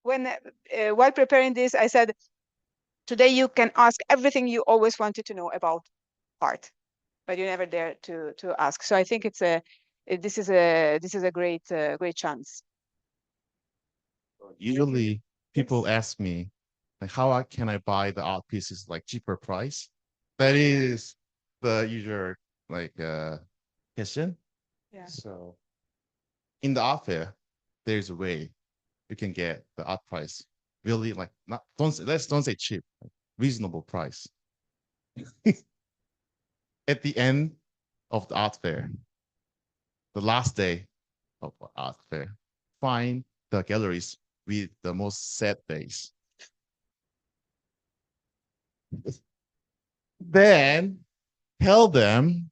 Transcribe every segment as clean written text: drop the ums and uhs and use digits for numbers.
when while preparing this, I said, today you can ask everything you always wanted to know about art, but you never dare to ask. So I think it's this is a great chance. Usually people ask me, like, how can I buy the art pieces like cheaper price? That is the usual like question. Yeah. So in the art fair, there's a way you can get the art price really like not don't say cheap, like, reasonable price. At the end of the art fair, the last day of the art fair, find the galleries with the most sad face. Then tell them,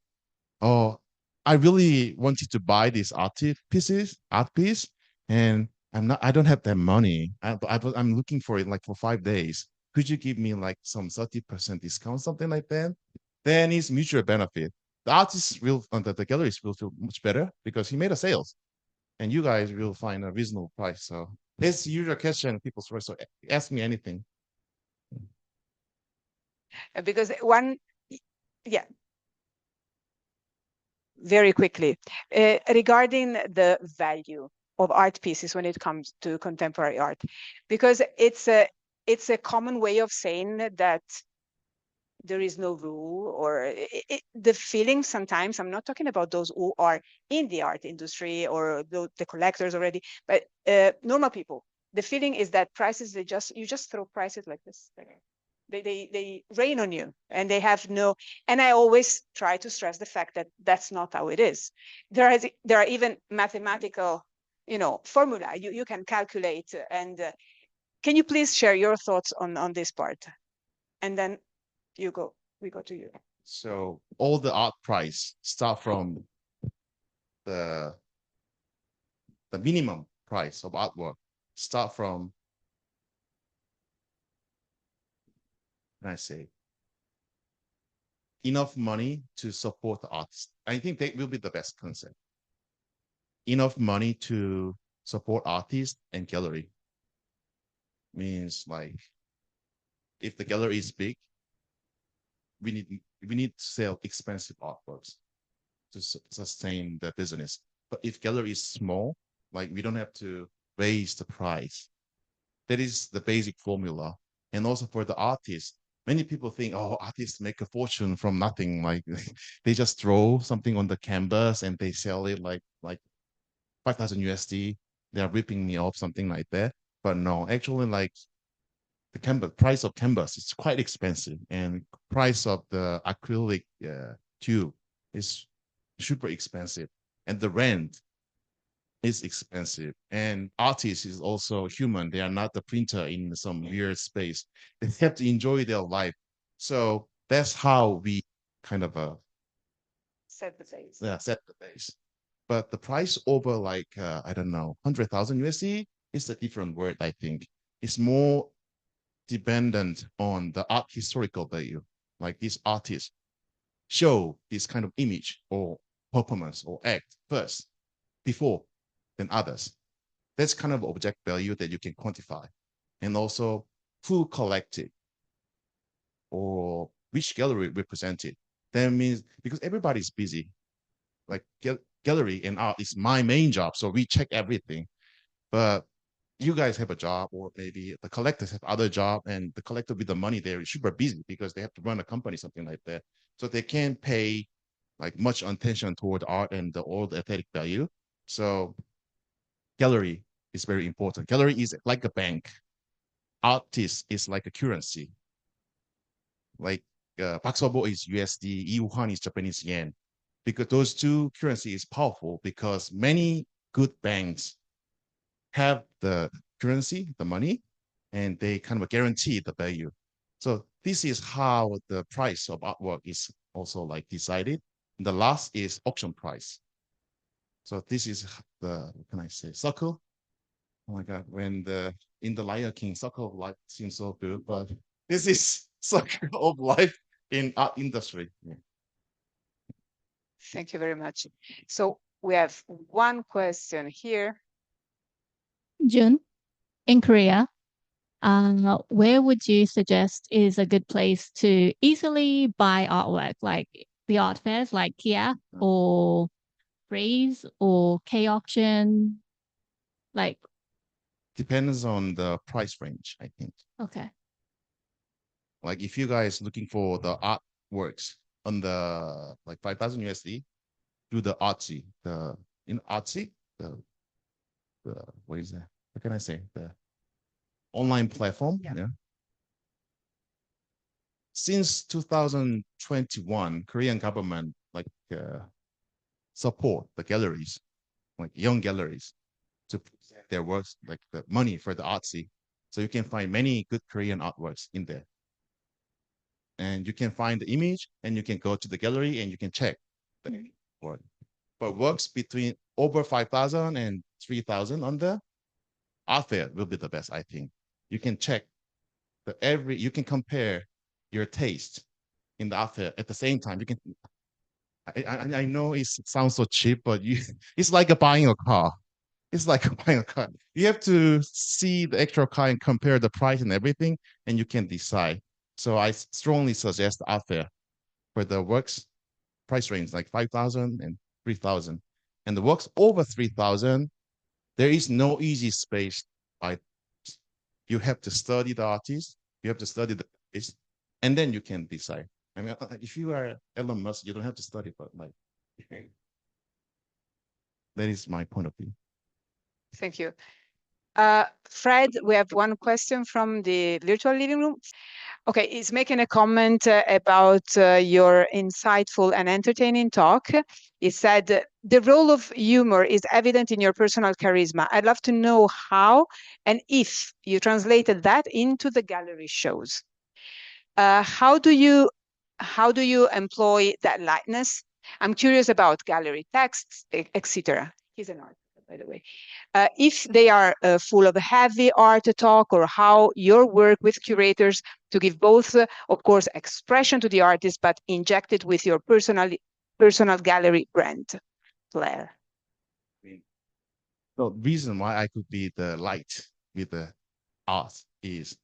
oh, I really wanted to buy this art piece, and I don't have that money. I'm looking for it like for 5 days. Could you give me like some 30% discount, something like that? Then it's mutual benefit. The artist will, the galleries will feel much better because he made a sales, and you guys will find a reasonable price. So this usual question people's first. So ask me anything. Because one, yeah, very quickly, regarding the value of art pieces when it comes to contemporary art, because it's a common way of saying that there is no rule, or the feeling sometimes, I'm not talking about those who are in the art industry or the collectors already, but normal people, the feeling is that prices, you just throw prices like this. They rain on you, and they have no, and I always try to stress the fact that that's not how it is. There are even mathematical, formula you can calculate. And can you please share your thoughts on this part? And then we go to you. So all the art price start from the the minimum price of artwork start from, can I say, enough money to support the artist. I think that will be the best concept. Enough money to support artists and gallery means like if the gallery is big, we need to sell expensive artworks to sustain the business. But if gallery is small, like we don't have to raise the price. That is the basic formula. And also for the artists, many people think, oh, artists make a fortune from nothing. Like they just throw something on the canvas and they sell it like 5,000 USD. They are ripping me off, something like that. But no, actually, like the canvas price of canvas is quite expensive, and price of the acrylic tube is super expensive, and the rent is expensive. And artists is also human. They are not the printer in some weird space. They have to enjoy their life. So that's how we kind of Set the base. set the base. But the price over like I don't know 100,000 USD is a different word. I think it's more dependent on the art historical value. Like this artist show this kind of image or performance or act first before than others. That's kind of object value that you can quantify. And also who collected or which gallery represented. That means because everybody's busy, like gallery and art is my main job. So we check everything. But you guys have a job, or maybe the collectors have other job, and the collector with the money, they're super busy because they have to run a company, something like that. So they can't pay like much attention toward art and all the aesthetic value. So gallery is very important. Gallery is like a bank. Artist is like a currency. Like Pak Sobo is USD, Yuan is Japanese yen. Because those two currency is powerful because many good banks have the currency, the money, and they kind of guarantee the value. So this is how the price of artwork is also like decided. And the last is auction price. So this is the, what can I say, circle. Oh my God, when the in the Lion King, circle of life seems so good, but this is circle of life in art industry. Yeah. Thank you very much. So we have one question here. June, in Korea, where would you suggest is a good place to easily buy artwork, like the art fairs, like Kia or Breeze or K auction? Like, Depends on the price range, I think. okay. Like if you guys looking for the artworks on the like 5,000 USD, do the artsy, the in artsy, the what is that? What can I say? The online platform. Yeah. Yeah. Since 2021, Korean government like support the galleries, like young galleries, to present their works, like the money for the artsy. So you can find many good Korean artworks in there. And you can find the image and you can go to the gallery and you can check the work. But works between over 5,000 and 3,000 on the art fair will be the best, I think. You can check you can compare your taste in the art fair at the same time. You can, I know it sounds so cheap, but it's like buying a car. It's like buying a car. You have to see the actual car and compare the price and everything, and you can decide. So I strongly suggest art fair for the works price range like 5,000 and 3,000. And the works over 3,000, there is no easy space. You have to study the artist, you have to study the artist, and then you can decide. I mean, if you are Elon Musk, you don't have to study, but like, that is my point of view. Thank you. Fred, we have one question from the virtual living room. Okay, he's making a comment about your insightful and entertaining talk. He said, the role of humor is evident in your personal charisma. I'd love to know how and if you translated that into the gallery shows. How do you employ that lightness? I'm curious about gallery texts, etc. He's an artist, by the way. If they are full of heavy art talk, or how your work with curators to give both, of course, expression to the artist, but inject it with your personal gallery brand, Claire. The reason why I could be the light with the art is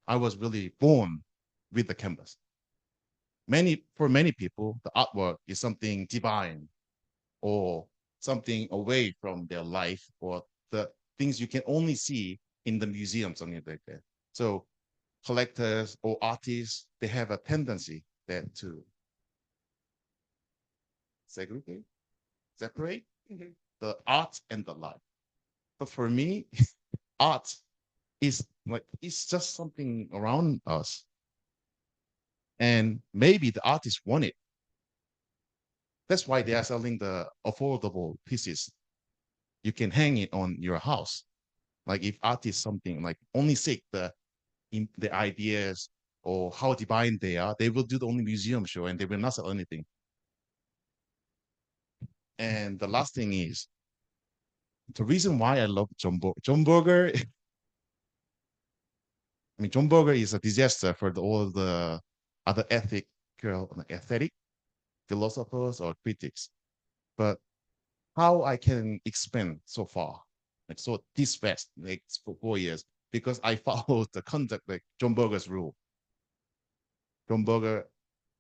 I was really born with the canvas. For many people, the artwork is something divine or something away from their life, or the things you can only see in the museum, something like that. So collectors or artists, they have a tendency then to separate the art and the life. But for me, art is like, it's just something around us. And maybe the artists want it. That's why they are selling the affordable pieces. You can hang it on your house. Like if art is something like only seek the ideas or how divine they are, they will do the only museum show and they will not sell anything. And the last thing is, the reason why I love John Berger, I mean, John Berger is a disaster for all the other aesthetic philosophers or critics. But how I can expand so far, like so this fast, like for 4 years, because I followed the conduct like John Berger's rule. John Berger,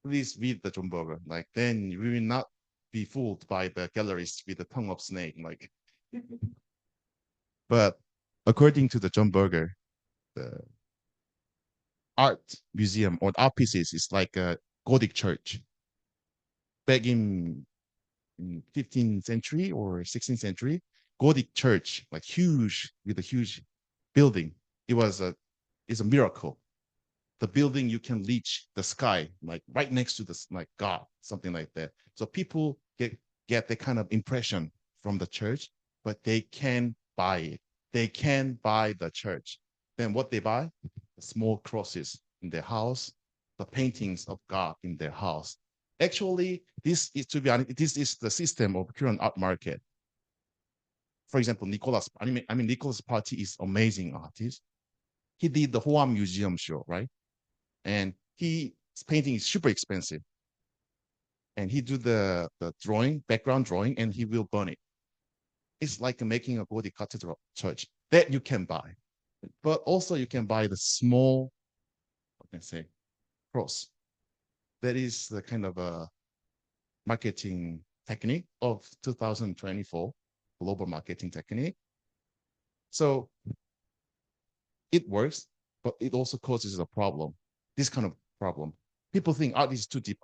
please read the John Berger. Like then we will not be fooled by the galleries with the tongue of snake. Like, but according to the John Berger, the art museum or art pieces is like a Gothic church. Back in 15th century or 16th century, Gothic church, like huge, with a huge building. It's a miracle. The building, you can reach the sky, like right next to the like God, something like that. So people get the kind of impression from the church, but they can buy it. They can buy the church. Then what they buy? The small crosses in their house, the paintings of God in their house. Actually, this is, to be honest, this is the system of current art market. For example, Nicolas Party is amazing artist. He did the Hoam Museum show, right? And his painting is super expensive. And he do the background drawing, and he will burn it. It's like making a Gothic cathedral church that you can buy. But also you can buy the small, what can I say, cross. That is the kind of a marketing technique of 2024, global marketing technique. So it works, but it also causes a problem. This kind of problem. People think art is too deep,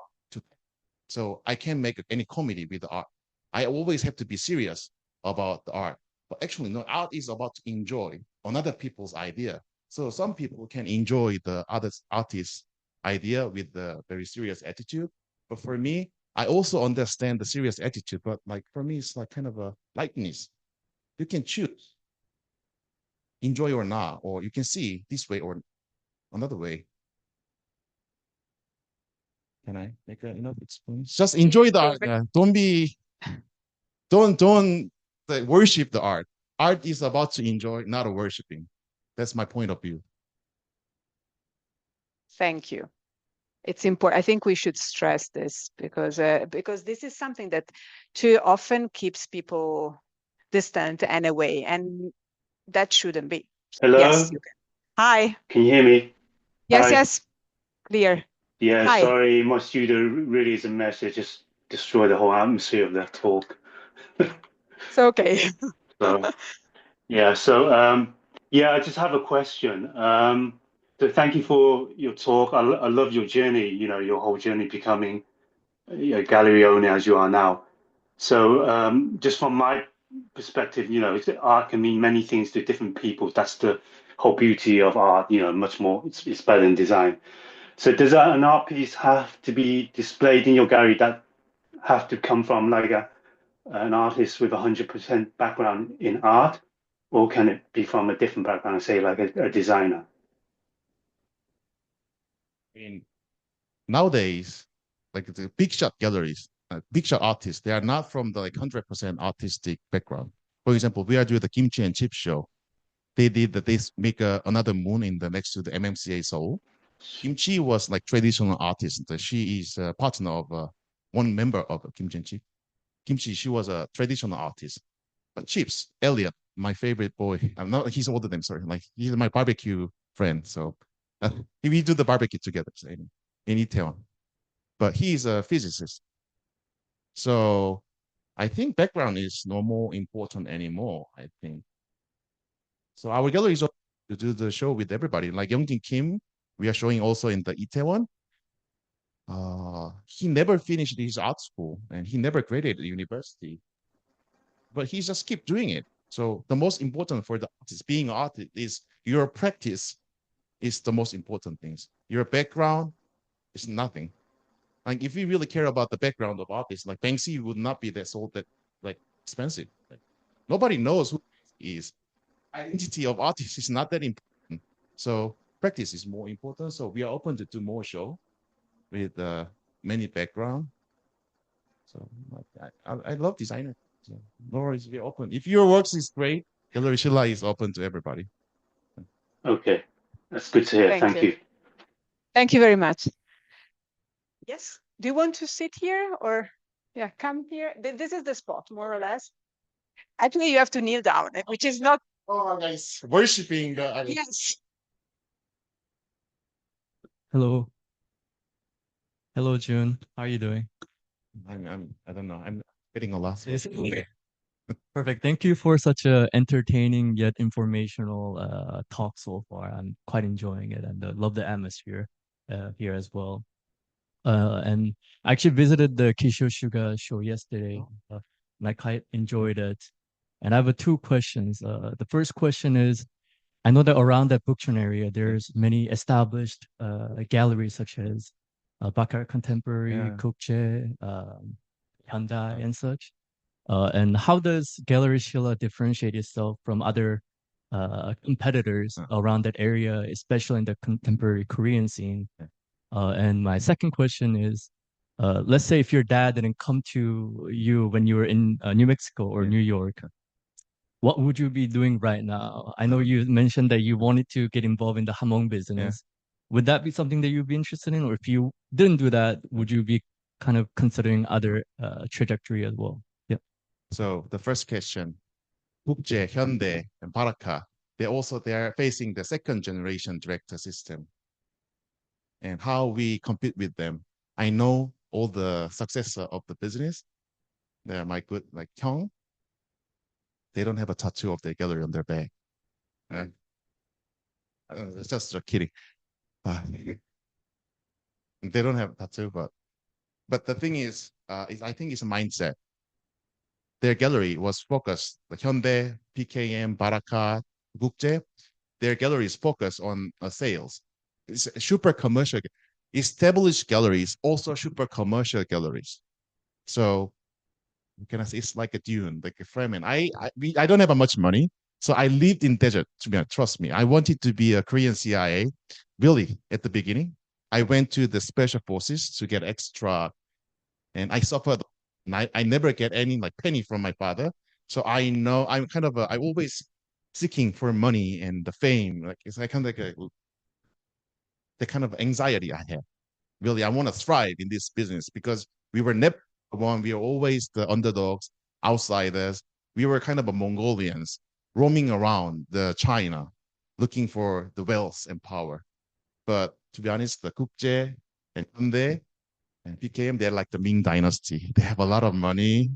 so I can't make any comedy with the art. I always have to be serious about the art. But actually, no, art is about to enjoy another people's idea. So some people can enjoy the other artist's idea with the very serious attitude. But for me, I also understand the serious attitude, but like for me, it's like kind of a lightness. You can choose, enjoy or not, or you can see this way or another way. Can I make enough explanation? Just enjoy the art. Don't like, worship the art. Art is about to enjoy, not a worshiping. That's my point of view. Thank you. It's important. I think we should stress this because this is something that too often keeps people distant and away, and that shouldn't be. Hello? Yes, you can. Hi. Can you hear me? Yes, Hi. yes. Clear. Yeah, Hi. sorry, my studio really is a mess. It just destroyed the whole atmosphere of that talk. It's okay. So, yeah, yeah, I just have a question. So thank you for your talk. I love your journey, your whole journey becoming a gallery owner as you are now. So, just from my perspective, art can mean many things to different people. That's the whole beauty of art, much more, it's better than design. So does an art piece have to be displayed in your gallery that have to come from like an artist with 100% background in art, or can it be from a different background, say like a designer? I mean, nowadays, like the big shot galleries, big shot artists, they are not from the like 100% artistic background. For example, we are doing the Kimchi and Chip show. They make another moon in the next to the MMCA Seoul. Kimchi was like traditional artist. She is a partner of one member of Kimchi and Chip. Kimchi, she was a traditional artist. But Chips, Elliot, my favorite boy, I'm not, he's older than me, sorry. Like he's my barbecue friend. So we do the barbecue together in Itaewon. But he's a physicist. So I think background is no more important anymore, I think. So our gallery is to do the show with everybody. Like Youngjin Kim, we are showing also in the Itaewon. He never finished his art school and he never graduated university, but he just keep doing it. So the most important for the artist, being an artist, is your practice is the most important things. Your background is nothing. Like if you really care about the background of artists, like Banksy would not be that sold that like expensive. Like, nobody knows who he is. Identity of artists is not that important. So practice is more important. So we are open to do more show with many background. So I love designer. So no worries, we're open. If your works is great, Gallery Shilla is open to everybody. Okay, that's good to hear. Thank you. Thank you very much. Yes. Do you want to sit here or yeah, come here? This is the spot, more or less. Actually, you have to kneel down, which is not. Oh, nice. Worshipping the. Yes. Hello. Hello, June. How are you doing? I don't know. I'm getting a lot. Okay. Perfect. Thank you for such a entertaining yet informational talk so far. I'm quite enjoying it and love the atmosphere here as well. And I actually visited the Kisho Suga show yesterday, and I quite enjoyed it. And I have two questions. The first question is, I know that around that Bukchon area, there's many established galleries such as Bakar Contemporary, Yeah. Kukje, Hyundai, and such. And how does Gallery Shilla differentiate itself from other competitors around that area, especially in the contemporary Korean scene? And my second question is, let's say if your dad didn't come to you when you were in New Mexico or New York, what would you be doing right now? I know you mentioned that you wanted to get involved in the hamong business. Would that be something that you'd be interested in? Or if you didn't do that, would you be kind of considering other trajectory as well? Yeah. So the first question, Bukje, Hyundai, and Baraka, they're facing the second generation director system, and how we compete with them. I know all the successor of the business. They're my good, like Kyung. They don't have a tattoo of their gallery on their back. It's just kidding. They don't have a tattoo, but the thing is I think it's a mindset. Their gallery was focused, the Hyundai, PKM, Baraka, Gukje. Their gallery is focused on sales. It's super commercial. Established galleries, also super commercial galleries. So can I say it's like a dune, like a Fremen. I don't have much money, so I lived in desert. To be honest, trust me, I wanted to be a Korean CIA. Really, at the beginning, I went to the special forces to get extra, and I suffered. And I never get any like penny from my father. So I know I'm kind of I always seeking for money and the fame. Like it's like kind of like the kind of anxiety I have. Really, I want to thrive in this business because we were never one. We were always the underdogs, outsiders. We were kind of a Mongolians roaming around the China, looking for the wealth and power. But to be honest, the Gukje and Hyundai and PKM, they're like the Ming Dynasty. They have a lot of money,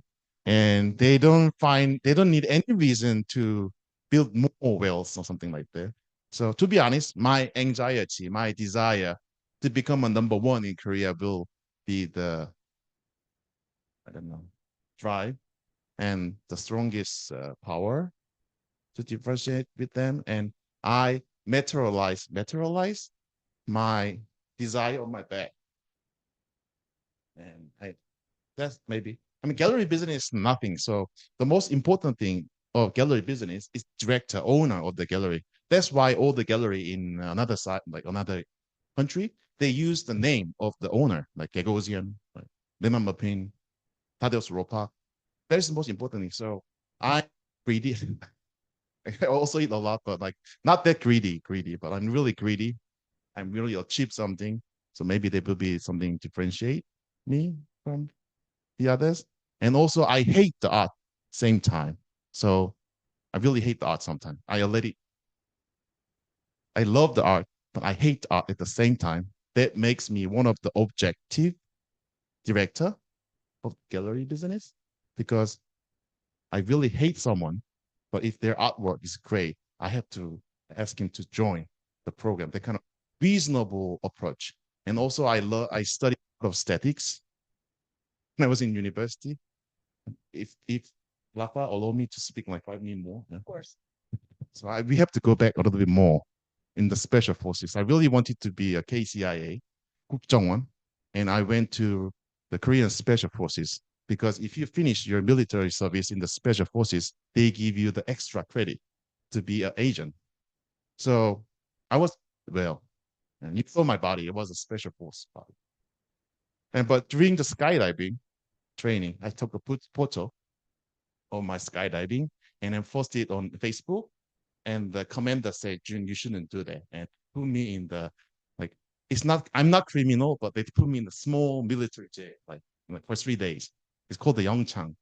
and they don't need any reason to build more wealth or something like that. So to be honest, my anxiety, my desire to become a number one in Korea will be the, I don't know, drive and the strongest power to differentiate with them. And I materialize my desire on my back. And that's maybe, I mean, gallery business is nothing. So the most important thing of gallery business is director, owner of the gallery. That's why all the gallery in another side, like another country, they use the name of the owner, like Gagosian, like Lehman Mapin, Tadeusz Ropa. That is the most important thing. So I'm greedy. I also eat a lot, but like not that greedy, but I'm really greedy. I'm really achieve something. So maybe there will be something differentiate me from the others. And also I hate the art same time. So I really hate the art sometimes. I love the art, but I hate the art at the same time. That makes me one of the objective director of gallery business because I really hate someone, but if their artwork is great, I have to ask him to join the program. They kind of reasonable approach. And also I studied a lot of statics when I was in university. If Rafa allow me to speak like 5 minutes more. Yeah. Of course. So we have to go back a little bit more in the special forces. I really wanted to be a KCIA, 국정원, and I went to the Korean special forces because if you finish your military service in the special forces, they give you the extra credit to be an agent. So I was, well, and you saw my body, it was a special force body. But during the skydiving training, I took a photo of my skydiving and then posted it on Facebook. And the commander said, Jun, you shouldn't do that. And put me in the, like, I'm not criminal, but they put me in a small military jail, like for 3 days. It's called the Yongchang.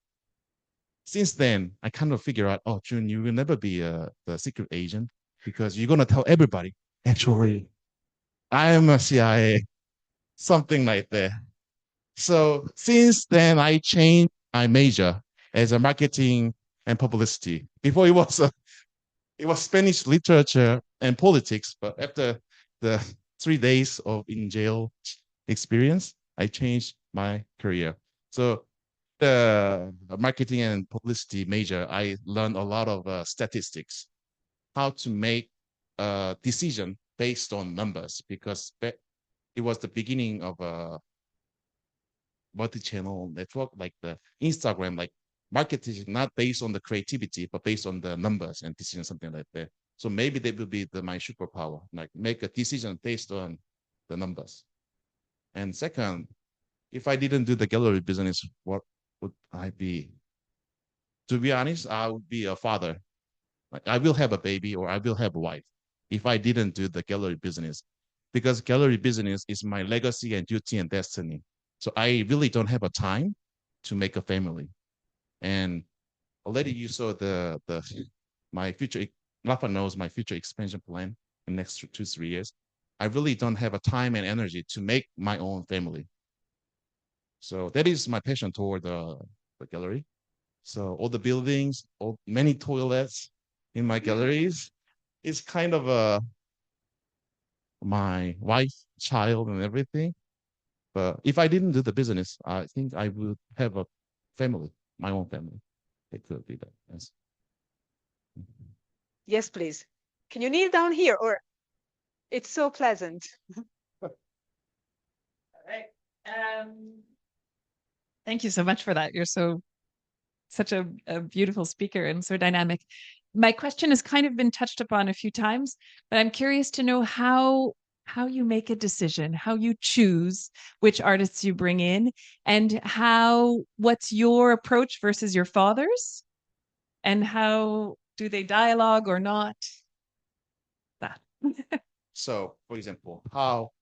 Since then, I kind of figure out, oh, Jun, you will never be the secret agent because you're going to tell everybody, actually, I am a CIA, something like that. So since then, I changed my major as a marketing and publicity. Before it was Spanish literature and politics, but after the 3 days of in jail experience, I changed my career. So the marketing and publicity major, I learned a lot of statistics, how to make a decision based on numbers, because it was the beginning of a multi-channel network like the Instagram, like marketing not based on the creativity, but based on the numbers and decision, something like that. So maybe they will be my superpower, like make a decision based on the numbers. And second, if I didn't do the gallery business, what would I be? To be honest, I would be a father. Like I will have a baby or I will have a wife if I didn't do the gallery business, because gallery business is my legacy and duty and destiny. So I really don't have a time to make a family. And already you saw my future Rafa knows my future expansion plan in the next 2-3 years. I really don't have a time and energy to make my own family. So that is my passion toward the gallery. So all the buildings, many toilets in my galleries is kind of my wife, child, and everything. But if I didn't do the business, I think I would have a family, my own family. It could be that. Yes. Yes, please. Can you kneel down here? Or it's so pleasant. All right. Thank you so much for that. You're such a beautiful speaker and so dynamic. My question has kind of been touched upon a few times, but I'm curious to know how you make a decision, how you choose which artists you bring in, and what's your approach versus your father's, and how do they dialogue or not? That. So, for example, how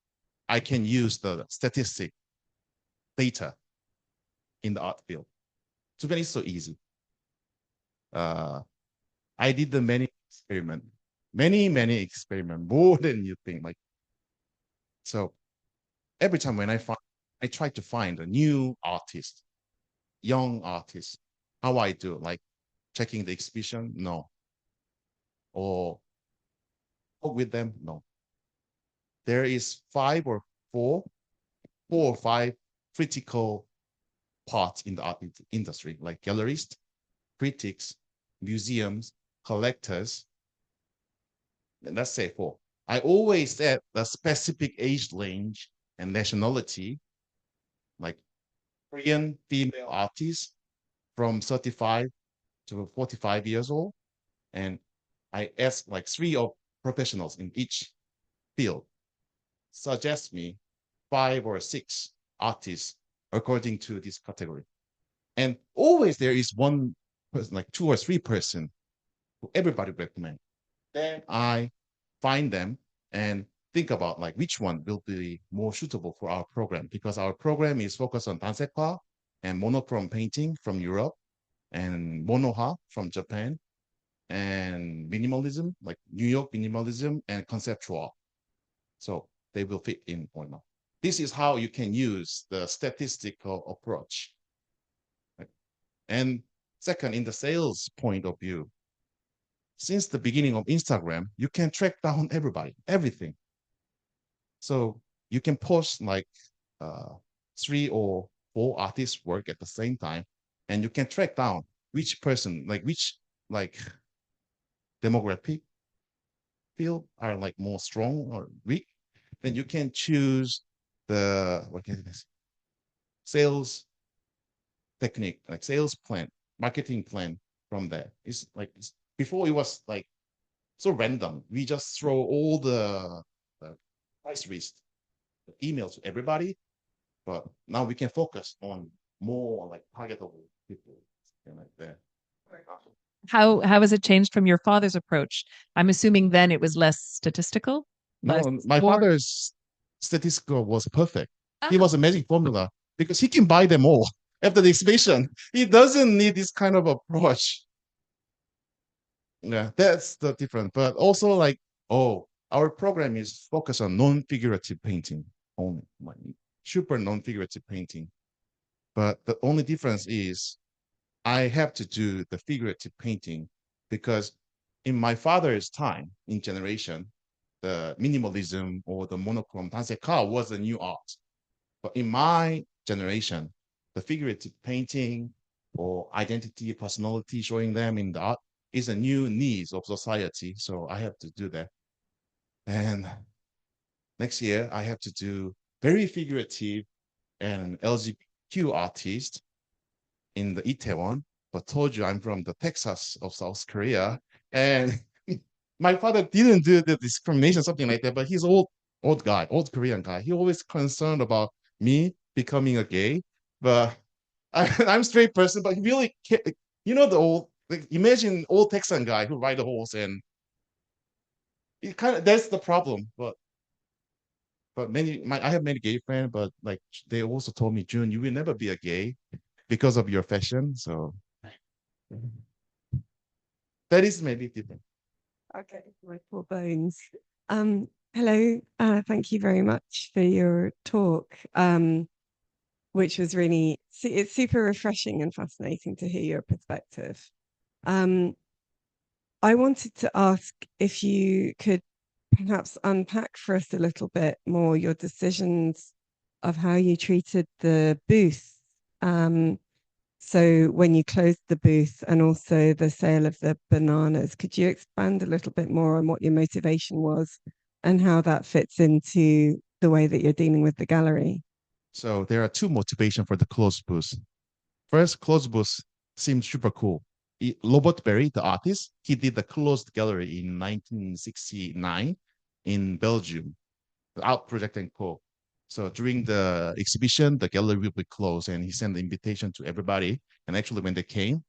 I can use the statistic data in the art field. To be so easy. I did the many experiment, more than you think. Like, so every time when I try to find a new artist, young artist. How I do, like checking the exhibition? No. Or talk with them? No. There is four or five critical parts in the art industry, like gallerists, critics, museums, collectors. And let's say four. I always set the specific age range and nationality, like Korean female artists from 35 to 45 years old. And I ask like 3 of professionals in each field, suggest me 5 or 6 artists according to this category. And always there is one person, like 2 or 3 person who everybody recommend. Then I find them and think about like which one will be more suitable for our program, because our program is focused on dansekwa and monochrome painting from Europe and monoha from Japan and minimalism, like New York minimalism and conceptual. So they will fit in or not. This is how you can use the statistical approach. And second, in the sales point of view, since the beginning of Instagram, you can track down everybody, everything. So you can post like 3 or 4 artists' work at the same time, and you can track down which person, like which like demographic field are like more strong or weak. Then you can choose the sales technique, like sales plan, marketing plan from there. It's like before it was like so random. We just throw all the price list, the emails to everybody, but now we can focus on more like targetable people and like that. How has it changed from your father's approach? I'm assuming then it was less statistical. No, my father's statistical was perfect. He was a magic formula because he can buy them all after the exhibition. He doesn't need this kind of approach. Yeah, that's the difference. But also like, our program is focused on non-figurative painting only, like super non-figurative painting. But the only difference is I have to do the figurative painting because in my father's time, in generation, the minimalism or the monochrome danseka was a new art. But in my generation, the figurative painting or identity, personality, showing them in the art is a new needs of society. So I have to do that. And next year, I have to do very figurative and LGBTQ artist in the Itaewon. But told you I'm from the Texas of South Korea. And my father didn't do the discrimination, something like that, but he's old Korean guy. He always concerned about me becoming a gay. But I'm straight person, but he really, the old, like, imagine old Texan guy who ride a horse, and it that's the problem. But I have many gay friends, but like they also told me, Joon, you will never be a gay because of your fashion. So that is maybe different. Okay, my poor bones. Hello, thank you very much for your talk, which was really, it's super refreshing and fascinating to hear your perspective. I wanted to ask if you could perhaps unpack for us a little bit more your decisions of how you treated the booth. So when you closed the booth and also the sale of the bananas, could you expand a little bit more on what your motivation was and how that fits into the way that you're dealing with the gallery? So there are two motivations for the closed booth. First, closed booth seems super cool. Robert Berry, the artist, he did the closed gallery in 1969 in Belgium, the Art Project and Co. So during the exhibition, the gallery will be closed, and he sent the invitation to everybody. And actually, when they came,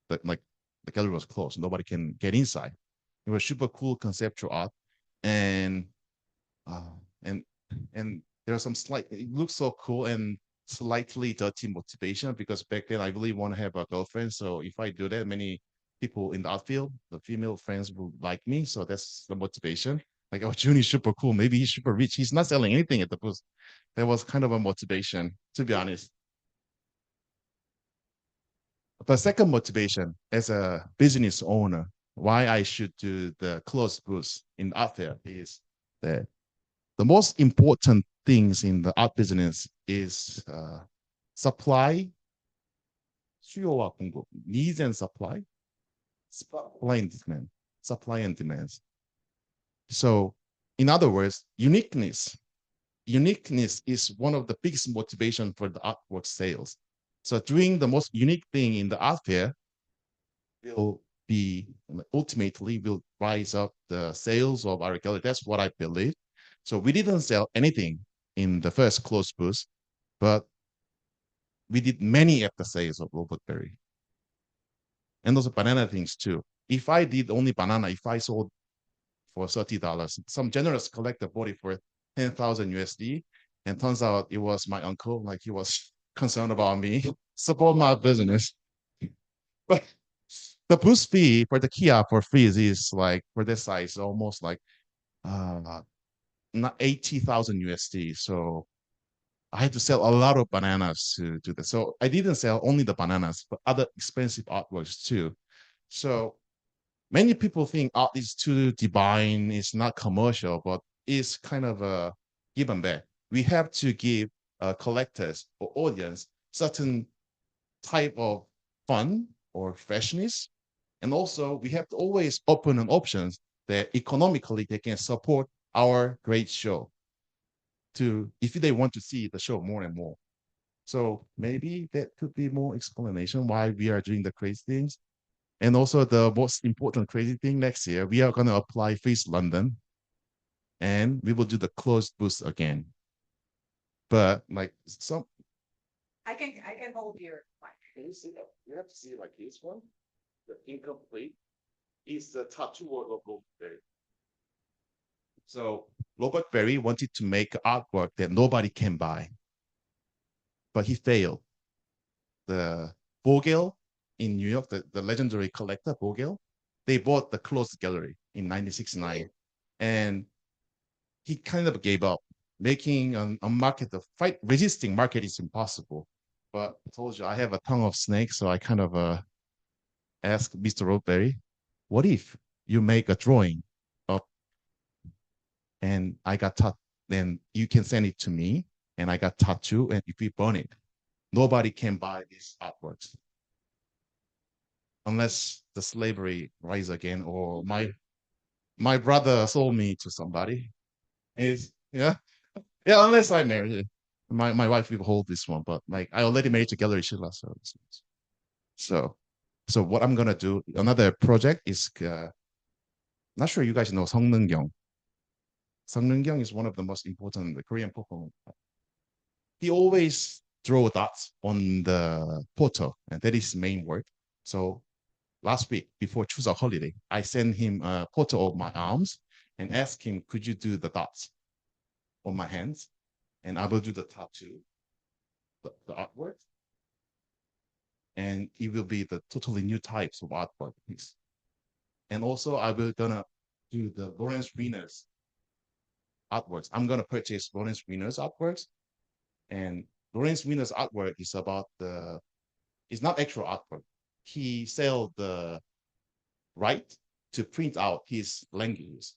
the gallery was closed; nobody can get inside. It was super cool conceptual art, and uh, and and there are some slight. It looks so cool and slightly dirty motivation because back then I really want to have a girlfriend. So if I do that, many people in the art field, the female friends will like me. So that's the motivation. Like, oh, Jun is super cool. Maybe he's super rich. He's not selling anything at the booth. That was kind of a motivation, to be honest. The second motivation as a business owner, why I should do the closed booth in art fair is that the most important things in the art business is supply, 수요와 공급, needs and supply, supply and demands. So, in other words, uniqueness is one of the biggest motivation for the artwork sales. So doing the most unique thing in the art fair will be ultimately will rise up the sales of our gallery. That's what I believe. So we didn't sell anything in the first closed booth, but we did many after sales of Robert Berry. And those banana things too. If I did only banana, if I sold for $30, some generous collector bought it for 10,000 USD, and turns out it was my uncle, like he was concerned about me, support my business. But the booth fee for the Kia for fees is like for this size almost like not 80,000 USD. So I had to sell a lot of bananas to do this. So I didn't sell only the bananas, but other expensive artworks too. So many people think art is too divine, it's not commercial, but it's kind of a give and back. We have to give collectors or audience certain type of fun or freshness. And also we have to always open an options that economically they can support our great show to if they want to see the show more and more. So maybe that could be more explanation why we are doing the crazy things. And also the most important crazy thing next year, we are going to apply Face London and we will do the closed booth again. But like some I can hold your mic. Can you see that? You have to see like this one. The incomplete is the tattoo of Robert Berry. So Robert Berry wanted to make artwork that nobody can buy, but he failed. The Vogel in New York, the legendary collector Vogel, they bought the closed gallery in 1969, and he kind of gave up. Making a market, resisting market is impossible. But I told you I have a tongue of snake, so I kind of asked Mr. Rothberry, what if you make a drawing of, and I got taught, then you can send it to me, and I got tattoo, and if we burn it, nobody can buy these artworks unless the slavery rise again or my brother sold me to somebody. Is yeah, unless I marry my wife will hold this one, but like I already made to gallery Sheila, so what I'm gonna do another project is not sure you guys know Song Neung-kyung. Song Neung-kyung is one of the most important Korean performers. He always draw dots on the photo, and that is his main work. So last week before Chuseok holiday, I sent him a photo of my arms and asked him, could you do the dots on my hands? And I will do the tattoo, the artwork. And it will be the totally new types of artwork piece. And also I will gonna do the Florance Guillot's artworks. I'm gonna purchase Florance Guillot's artworks, and Florance Guillot's artwork is about it's not actual artwork. He sell the right to print out his languages.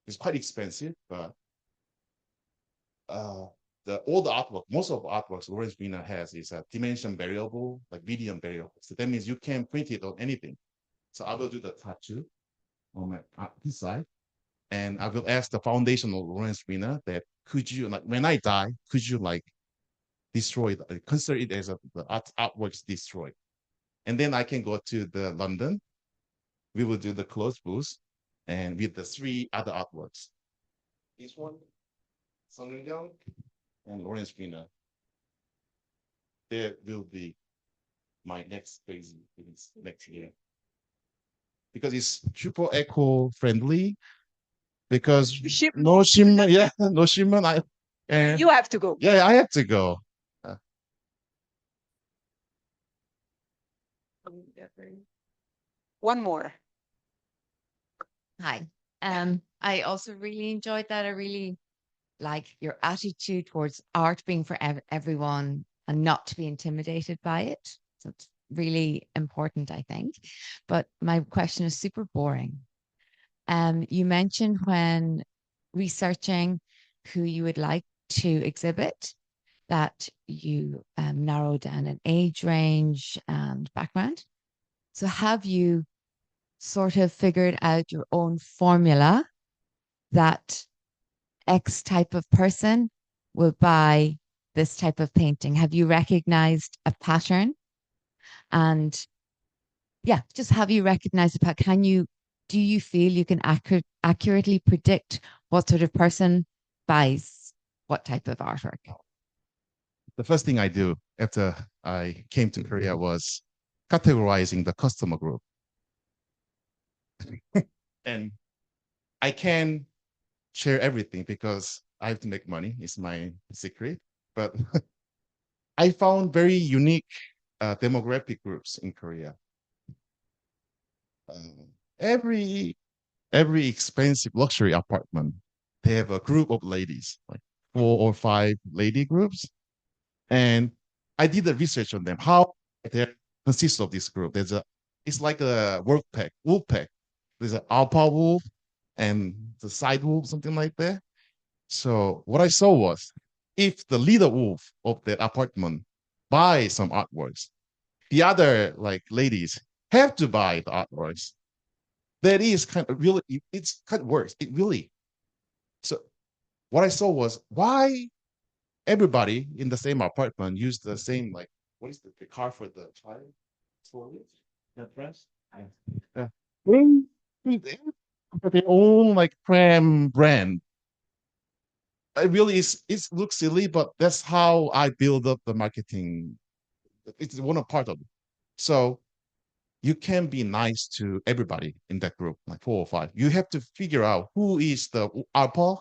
It's quite expensive, but all the artwork, most of the artworks Florance Guillot has is a dimension variable, like medium variable. So that means you can print it on anything. So I will do the tattoo on my this side, and I will ask the foundation of Florance Guillot that could you, like, when I die, could you like destroy consider it as the artworks destroyed, and then I can go to the London. We will do the closed booth, and with the 3 other artworks. This one, Song Young, and Florance Guillot. There will be my next crazy things next year. Because it's super eco-friendly. Because no shipment, yeah, no shipment. You have to go. Yeah, I have to go. One more. Hi. I also really enjoyed that. I really like your attitude towards art being for everyone and not to be intimidated by it. So it's really important, I think. But my question is super boring. You mentioned when researching who you would like to exhibit that you narrow down an age range and background. So have you sort of figured out your own formula that X type of person will buy this type of painting? Have you recognized a pattern? And yeah, just have you recognized a pattern? Do you feel you can accurately predict what sort of person buys what type of artwork? The first thing I do after I came to Korea was categorizing the customer group. And I can share everything because I have to make money. It's my secret. But I found very unique demographic groups in Korea. Every expensive luxury apartment, they have a group of ladies, like 4 or 5 lady groups. And I did the research on them, how they consist of this group. It's like a wolf pack. There's an alpha wolf and the side wolf, something like that. So what I saw was, if the leader wolf of that apartment buys some artworks, the other like ladies have to buy the artworks. That is kind of really, it's kind of worse. It really. So what I saw was, why everybody in the same apartment use the same, like, what is the car for the child? That dress? Yeah. Their own like pram brand. It really is. It looks silly, but that's how I build up the marketing. It's one part of it. So you can be nice to everybody in that group, like 4 or 5. You have to figure out who is the alpha,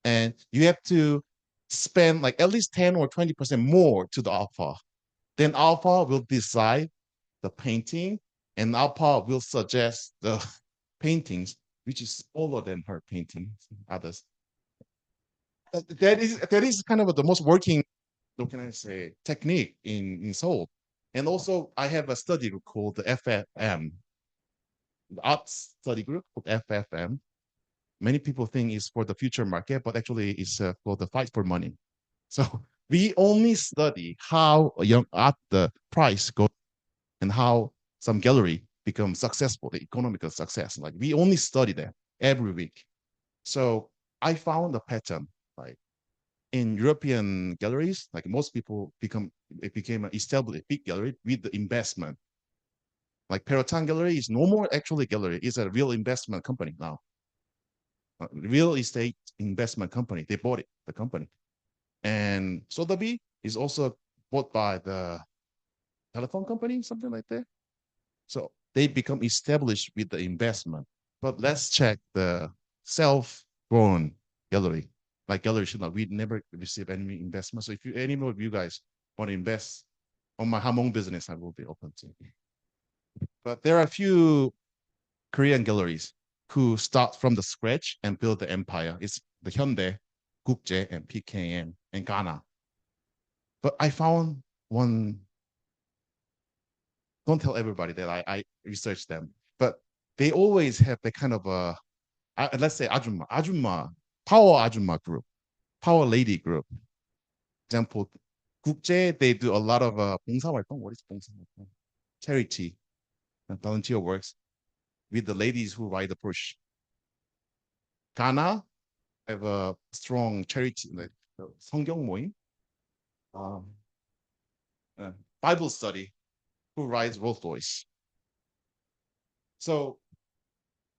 and you have to spend like at least 10 or 20% more to the alpha. Then alpha will decide the painting, and alpha will suggest the paintings which is smaller than her paintings, others. That is kind of the most working, what can I say, technique in Seoul. And also, I have a study group called the FFM, the art study group called FFM. Many people think it's for the future market, but actually it's for the fight for money. So we only study how a young art, the price goes, and how some gallery becomes successful, the economical success. Like, we only study that every week. So I found a pattern, like in European galleries, like most people became an established big gallery with the investment. Like Peloton Gallery is no more actually gallery, it's a real investment company now. Real estate investment company. They bought it, the company. And Sotheby is also bought by the telephone company, something like that. So they become established with the investment. But let's check the self-grown gallery. Like Gallery Chanel, we never receive any investment. So if any of you guys want to invest on my Hamong business, I will be open to. But there are a few Korean galleries who start from the scratch and build the empire. It's the Hyundai, Gukje, and PKM, and Ghana. But I found one, don't tell everybody that I researched them, but they always have the kind of let's say Ajumma, power Ajumma group, power lady group. Example, Gukje, they do a lot of 봉사활동. What is 봉사활동? Charity and volunteer works with the ladies who ride the Porsche. Ghana have a strong charity, like 성경 모임, Bible study, who rides Rolls Royce. So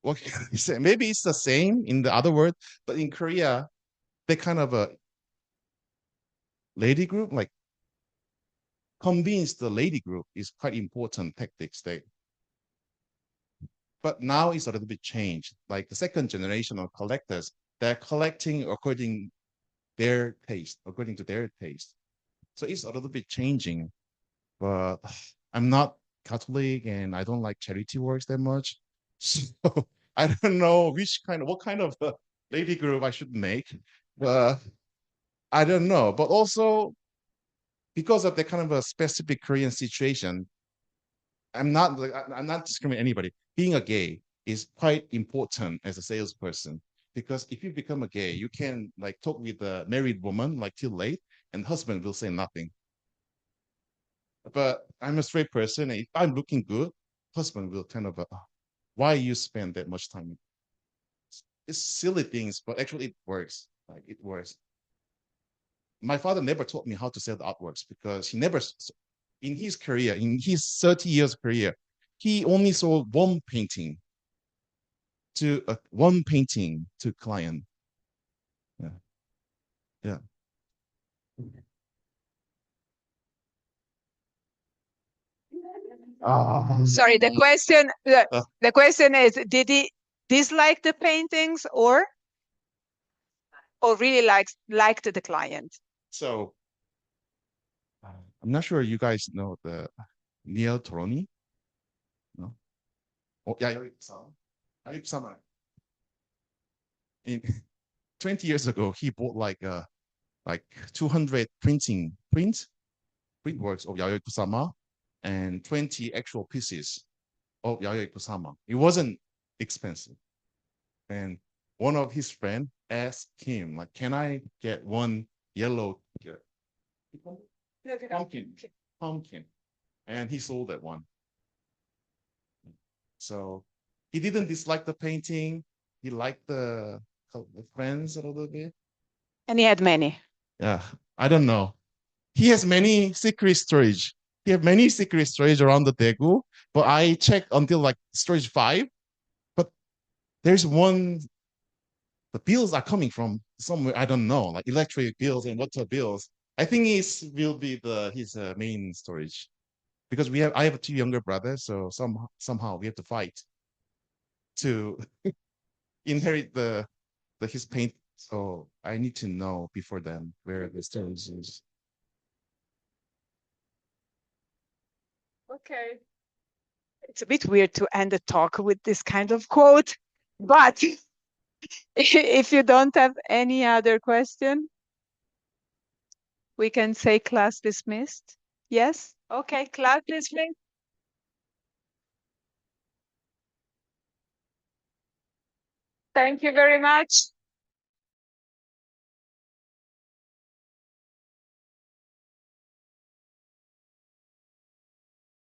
what can I say? Maybe it's the same in the other word, but in Korea, they kind of a lady group, like convince the lady group is quite important tactics. But now it's a little bit changed. Like the second generation of collectors, they're collecting according to their taste. So it's a little bit changing. But I'm not Catholic and I don't like charity works that much. So I don't know what kind of lady group I should make. But I don't know. But also because of the kind of a specific Korean situation, I'm not discriminating anybody. Being a gay is quite important as a salesperson, because if you become a gay, you can like talk with a married woman like till late, and husband will say nothing. But I'm a straight person, and if I'm looking good, husband will kind of why you spend that much time? It's silly things, but actually it works. Like it works. My father never taught me how to sell the artworks because he never, in his career, in his 30 years career, he only sold one painting to client. Yeah. Yeah. Sorry, the question is, did he dislike the paintings or really liked the client? So I'm not sure you guys know the Neil Toroni. No. Oh, yeah, Summer. In 20 years ago, he bought like 200 print works of Yayoi Kusama and 20 actual pieces of Yayoi Kusama. It wasn't expensive. And one of his friends asked him, like, can I get one yellow pumpkin? And he sold that one. So he didn't dislike the painting. He liked the friends a little bit. And he had many. Yeah, I don't know. He has many secret storage. He has many secret storage around the Daegu, but I checked until like storage 5. But there's one, the bills are coming from somewhere, I don't know, like electric bills and water bills. I think it will be his main storage, because I have 2 younger brothers, so somehow we have to fight to inherit his paint. So I need to know before then where the storage is. Okay. It's a bit weird to end a talk with this kind of quote, but if you don't have any other question, we can say class dismissed. Yes? Okay, class dismissed. Thank you very much.